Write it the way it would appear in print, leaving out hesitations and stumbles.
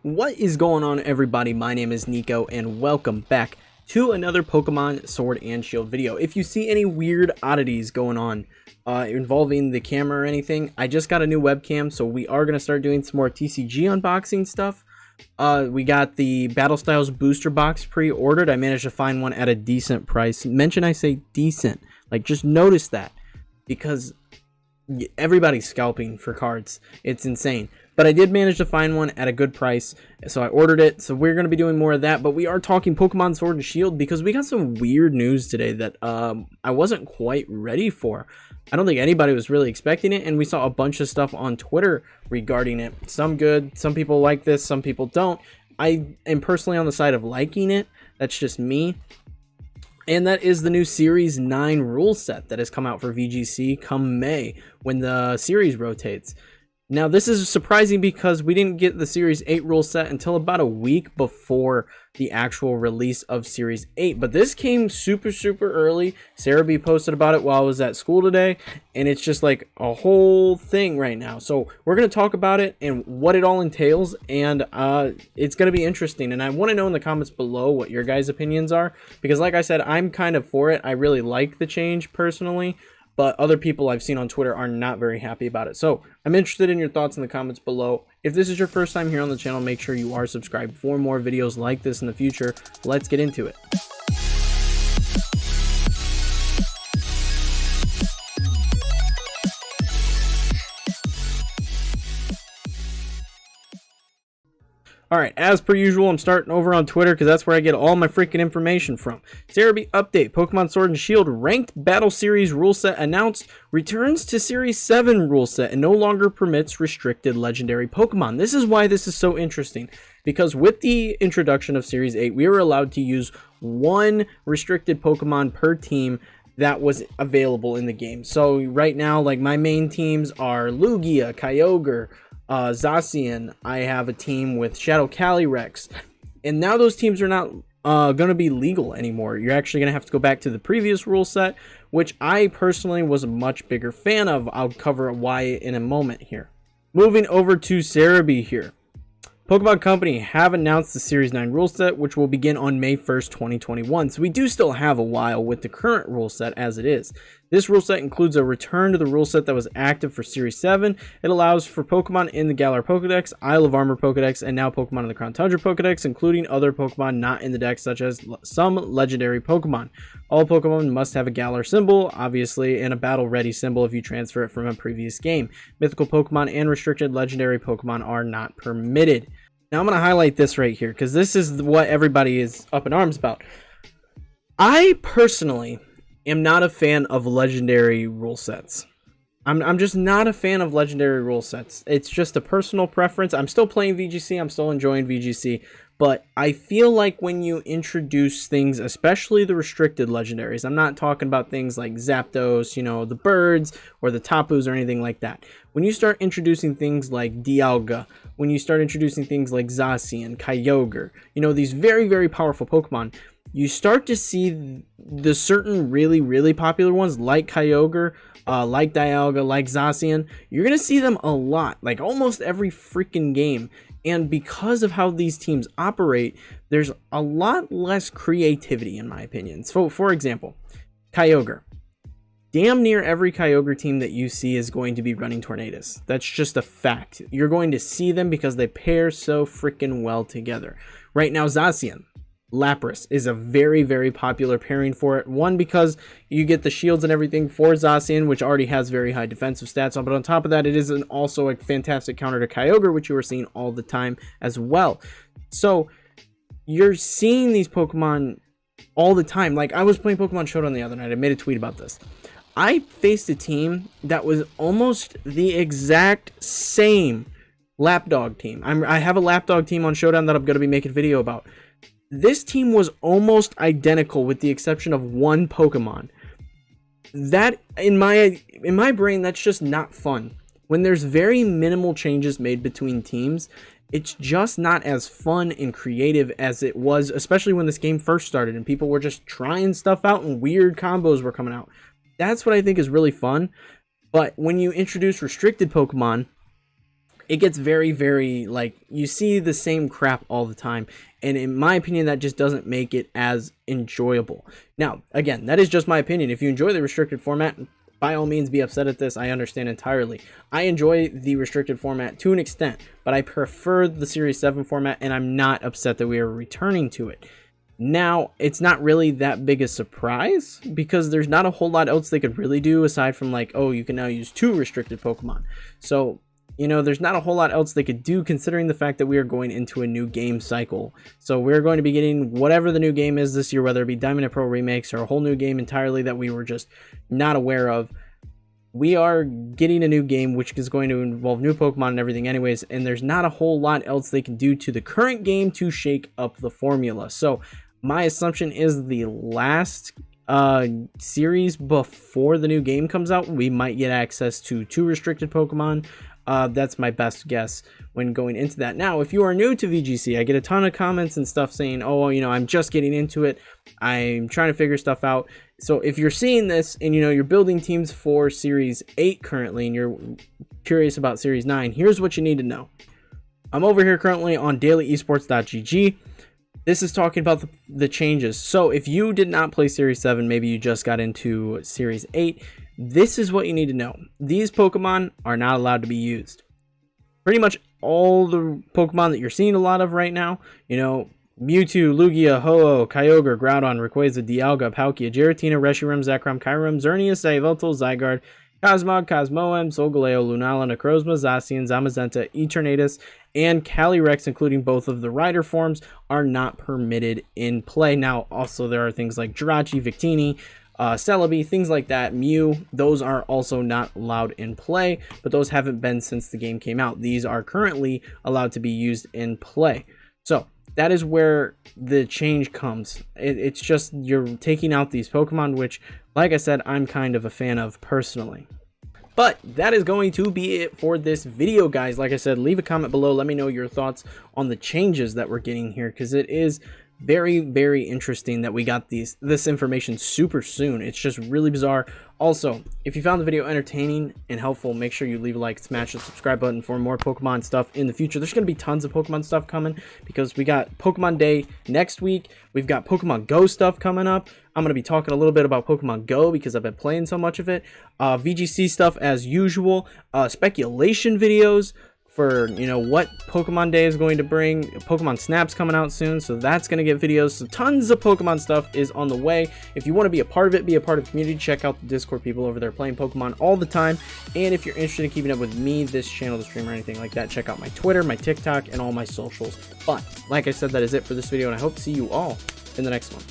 What is going on, everybody? My name is Nico and welcome back to another Pokemon Sword and Shield video. If you see any weird oddities going on involving the camera or anything, I just got a new webcam, so we are going to start doing some more TCG unboxing stuff. We got the Battle Styles booster box pre-ordered. I managed to find one at a decent price. Mention I say decent, like just notice that, because everybody's scalping for cards. It's insane. But I did manage to find one at a good price, so I ordered it. So we're going to be doing more of that, but we are talking Pokemon Sword and Shield because we got some weird news today that I wasn't quite ready for. I don't think anybody was really expecting it, and we saw a bunch of stuff on Twitter regarding it. Some good, some people like this, some people don't. I am personally on the side of liking it. That's just me. And that is the new Series 9 rule set that has come out for VGC come May when the series rotates. Now, this is surprising because we didn't get the Series 8 rule set until about a week before the actual release of Series 8. But this came super early. Sarah B posted about it while I was at school today, and it's just like a whole thing right now. So we're going to talk about it and what it all entails, and it's going to be interesting. And I want to know in the comments below what your guys' opinions are, because like I said, I'm kind of for it. I really like the change personally, but other people I've seen on Twitter are not very happy about it. So I'm interested in your thoughts in the comments below. If this is your first time here on the channel, make sure you are subscribed for more videos like this in the future. Let's get into it. Alright, as per usual, I'm starting over on Twitter because that's where I get all my freaking information from. Sarah B update, Pokemon Sword and Shield Ranked Battle Series rule set announced, returns to Series 7 rule set and no longer permits restricted legendary Pokemon. This is why this is so interesting, because with the introduction of Series 8, we were allowed to use one restricted Pokemon per team that was available in the game. So right now, like, my main teams are Lugia, Kyogre, Zacian. I have a team with Shadow Calyrex, and now those teams are not going to be legal anymore. You're actually going to have to go back to the previous rule set, which I personally was a much bigger fan of. I'll cover why in a moment here. Moving over to Cerebi here. Pokemon Company have announced the Series 9 rule set, which will begin on May 1st, 2021. So we do still have a while with the current rule set as it is. This rule set includes a return to the rule set that was active for Series 7. It allows for Pokemon in the Galar Pokedex, Isle of Armor Pokedex, and now Pokemon in the Crown Tundra Pokedex, including other Pokemon not in the dex, such as some legendary Pokemon. All Pokemon must have a Galar symbol, obviously, and a battle-ready symbol if you transfer it from a previous game. Mythical Pokemon and restricted legendary Pokemon are not permitted. Now I'm going to highlight this right here, because this is what everybody is up in arms about. I personally am not a fan of legendary rule sets. I'm just not a fan of legendary rule sets. It's just a personal preference. I'm still playing VGC. I'm still enjoying VGC. But I feel like when you introduce things, especially the restricted legendaries, I'm not talking about things like Zapdos, you know, the birds, or the Tapus, or anything like that. When you start introducing things like Dialga, when you start introducing things like Zacian, Kyogre, you know, these very powerful Pokemon, you start to see the certain really popular ones like Kyogre, like Dialga, like Zacian. You're going to see them a lot, like almost every freaking game. And because of how these teams operate, there's a lot less creativity, in my opinion. So, for example, Kyogre. Damn near every Kyogre team that you see is going to be running Tornadus. That's just a fact. You're going to see them because they pair so freaking well together. Right now, Zacian, Lapras is a very popular pairing for it. One, because you get the shields and everything for Zacian, which already has very high defensive stats, but on top of that, it is also a fantastic counter to Kyogre, which you are seeing all the time as well. So you're seeing these Pokemon all the time. Like, I was playing Pokemon Showdown the other night. I made a tweet about this. I faced a team that was almost the exact same Lapdog team. I have a Lapdog team on Showdown that I'm going to be making a video about. This team was almost identical with the exception of one Pokemon. That, in my brain, that's just not fun. When there's very minimal changes made between teams, it's just not as fun and creative as it was, especially when this game first started and people were just trying stuff out and weird combos were coming out. That's what I think is really fun. But when you introduce restricted Pokemon, it gets very, very, like, you see the same crap all the time. And in my opinion, that just doesn't make it as enjoyable. Now, again, that is just my opinion. If you enjoy the restricted format, by all means be upset at this. I understand entirely. I enjoy the restricted format to an extent, but I prefer the Series 7 format, and I'm not upset that we are returning to it. Now, it's not really that big a surprise because there's not a whole lot else they could really do aside from like, oh, you can now use 2 restricted Pokemon. So, you know, there's not a whole lot else they could do considering the fact that we are going into a new game cycle. So we're going to be getting whatever the new game is this year, whether it be Diamond and Pearl remakes or a whole new game entirely that we were just not aware of. We are getting a new game which is going to involve new Pokemon and everything anyways, and there's not a whole lot else they can do to the current game to shake up the formula. So my assumption is the last series before the new game comes out, we might get access to 2 restricted Pokemon. That's my best guess when going into that. Now, if you are new to VGC, I get a ton of comments and stuff saying, oh, well, you know, I'm just getting into it. I'm trying to figure stuff out. So if you're seeing this and, you know, you're building teams for Series 8 currently and you're curious about Series 9, here's what you need to know. I'm over here currently on dailyesports.gg. This is talking about the changes. So if you did not play Series 7, maybe you just got into Series 8, this is what you need to know. These Pokemon are not allowed to be used. Pretty much all the Pokemon that you're seeing a lot of right now, you know, Mewtwo, Lugia, Ho-Oh, Kyogre, Groudon, Rayquaza, Dialga, Palkia, Giratina, Reshiram, Zekrom, Kyurem, Xerneas, Yveltal, Zygarde, Cosmog, Cosmoem, Solgaleo, Lunala, Necrozma, Zacian, Zamazenta, Eternatus, and Calyrex, including both of the rider forms, are not permitted in play. Now, also there are things like Jirachi, Victini, Celebi, things like that, Mew, those are also not allowed in play, but those haven't been since the game came out. These are currently allowed to be used in play. So that is where the change comes. It's just you're taking out these Pokemon, which, like I said, I'm kind of a fan of personally. But that is going to be it for this video, guys. Like I said, leave a comment below. Let me know your thoughts on the changes that we're getting here, because it is very, very interesting that we got this information super soon. It's just really bizarre. Also, if you found the video entertaining and helpful, make sure you leave a like, smash the subscribe button for more Pokemon stuff in the future. There's going to be tons of Pokemon stuff coming because we got Pokemon Day next week. We've got Pokemon Go stuff coming up. I'm going to be talking a little bit about Pokemon Go because I've been playing so much of it. VGC stuff as usual. Speculation videos for, you know, what Pokemon Day is going to bring. Pokemon Snap's coming out soon, so that's going to get videos. So tons of Pokemon stuff is on the way. If you want to be a part of it, be a part of the community, check out the Discord people over there playing Pokemon all the time. And if you're interested in keeping up with me, this channel, the stream, or anything like that, check out my Twitter, my TikTok, and all my socials. But like I said, that is it for this video, and I hope to see you all in the next one.